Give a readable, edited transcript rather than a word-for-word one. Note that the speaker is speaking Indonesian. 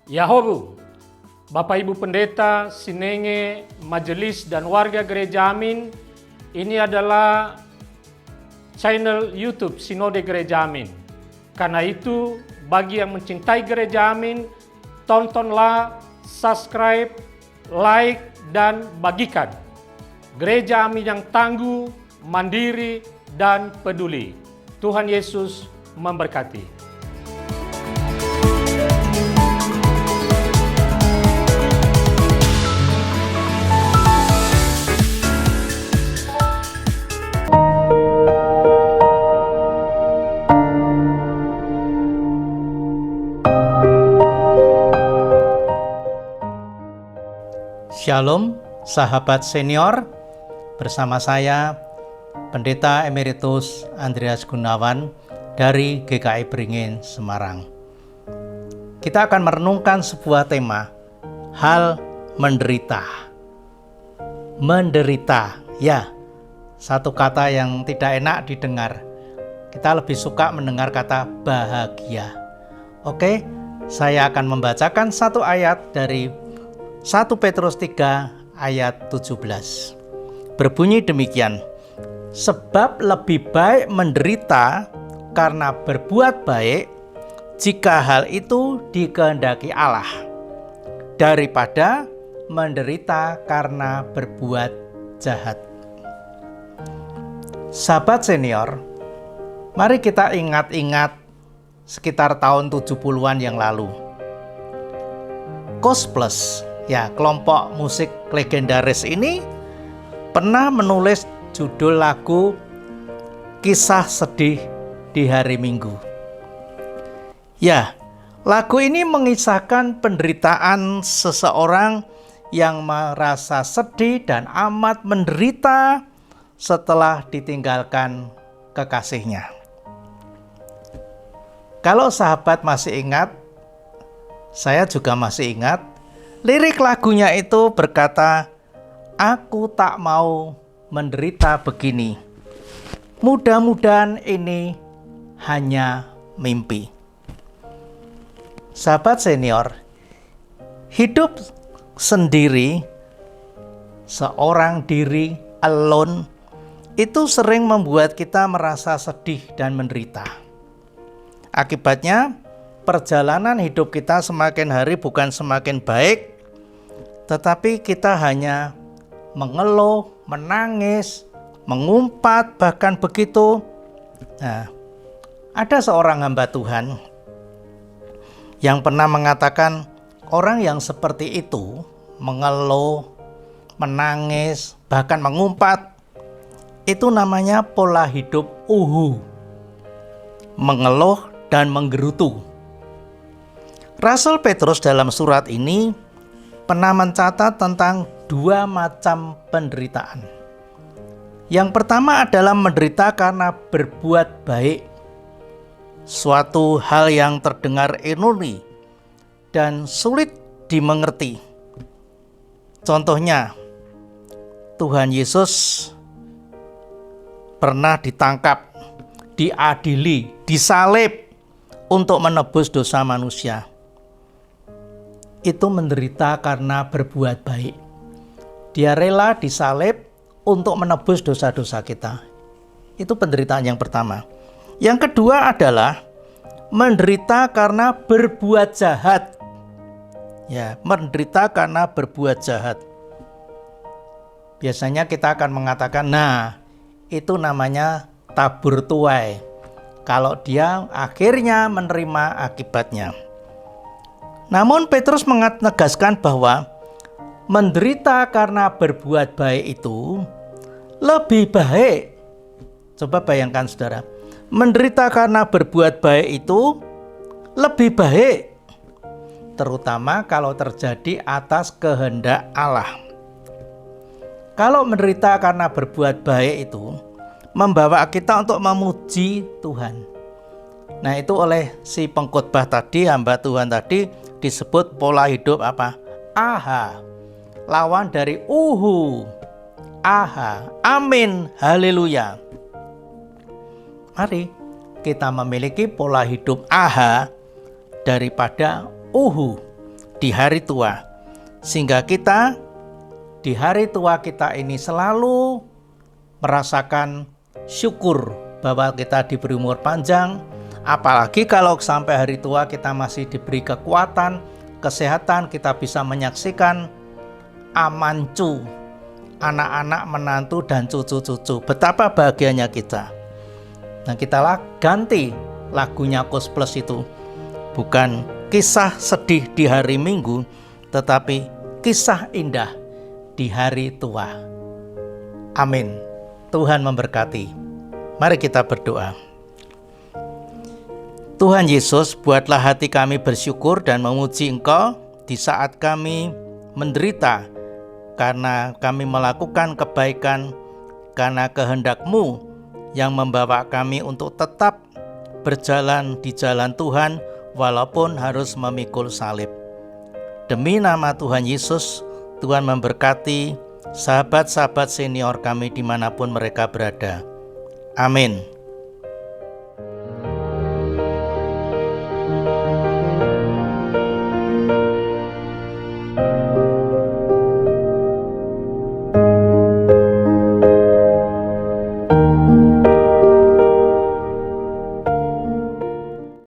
Yahobu, Bapak Ibu Pendeta, Sinenge, Majelis dan warga Gereja Amin, ini adalah channel YouTube Sinode Gereja Amin. Karena itu, bagi yang mencintai Gereja Amin, tontonlah, subscribe, like, dan bagikan. Gereja Amin yang tangguh, mandiri, dan peduli. Tuhan Yesus memberkati. Shalom, sahabat senior. Bersama saya, Pendeta Emeritus Andreas Gunawan dari GKI Beringin, Semarang. Kita akan merenungkan sebuah tema, hal menderita. Menderita, ya, satu kata yang tidak enak didengar. Kita lebih suka mendengar kata bahagia. Oke, saya akan membacakan satu ayat dari 1 Petrus 3 ayat 17. Berbunyi demikian, sebab lebih baik menderita karena berbuat baik, jika hal itu dikehendaki Allah, daripada menderita karena berbuat jahat. Sahabat senior, mari kita ingat-ingat sekitar tahun 70-an yang lalu. Koes+, ya, kelompok musik legendaris ini pernah menulis judul lagu Kisah Sedih di Hari Minggu. Ya, lagu ini mengisahkan penderitaan seseorang yang merasa sedih dan amat menderita setelah ditinggalkan kekasihnya. Kalau sahabat masih ingat, saya juga masih ingat, lirik lagunya itu berkata, aku tak mau menderita begini. Mudah-mudahan ini hanya mimpi. Sahabat senior, hidup sendiri, seorang diri, alone, itu sering membuat kita merasa sedih dan menderita. Akibatnya, perjalanan hidup kita semakin hari bukan semakin baik, tetapi kita hanya mengeluh, menangis, mengumpat, bahkan begitu. Nah, ada seorang hamba Tuhan yang pernah mengatakan, orang yang seperti itu, mengeluh, menangis, bahkan mengumpat, itu namanya pola hidup uhu, mengeluh dan menggerutu. Rasul Petrus dalam surat ini pernah mencatat tentang dua macam penderitaan. Yang pertama adalah menderita karena berbuat baik, suatu hal yang terdengar ironi dan sulit dimengerti. Contohnya, Tuhan Yesus pernah ditangkap, diadili, disalib untuk menebus dosa manusia. Itu menderita karena berbuat baik. Dia rela disalib untuk menebus dosa-dosa kita. Itu penderitaan yang pertama. Yang kedua adalah menderita karena berbuat jahat. Ya, menderita karena berbuat jahat. Biasanya kita akan mengatakan, nah, itu namanya tabur tuai. Kalau dia akhirnya menerima akibatnya. Namun Petrus menegaskan bahwa menderita karena berbuat baik itu lebih baik. Coba bayangkan saudara, menderita karena berbuat baik itu lebih baik, terutama kalau terjadi atas kehendak Allah. Kalau menderita karena berbuat baik itu membawa kita untuk memuji Tuhan. Nah, itu oleh si pengkhotbah tadi, hamba Tuhan tadi, disebut pola hidup apa? Aha. Lawan dari uhu. Aha. Amin. Haleluya. Mari kita memiliki pola hidup aha daripada uhu. di hari tua. Sehingga kita di hari tua kita ini selalu merasakan syukur bahwa kita diberi umur panjang. Apalagi kalau sampai hari tua kita masih diberi kekuatan, kesehatan, kita bisa menyaksikan amancu, anak-anak, menantu, dan cucu-cucu. Betapa bahagianya kita. Nah, kita ganti lagunya Koes Plus itu. Bukan kisah sedih di hari Minggu, tetapi kisah indah di hari tua. Amin. Tuhan memberkati. Mari kita berdoa. Tuhan Yesus, buatlah hati kami bersyukur dan memuji Engkau di saat kami menderita, karena kami melakukan kebaikan, karena kehendak-Mu yang membawa kami untuk tetap berjalan di jalan Tuhan walaupun harus memikul salib. Demi nama Tuhan Yesus, Tuhan memberkati sahabat-sahabat senior kami dimanapun mereka berada. Amin.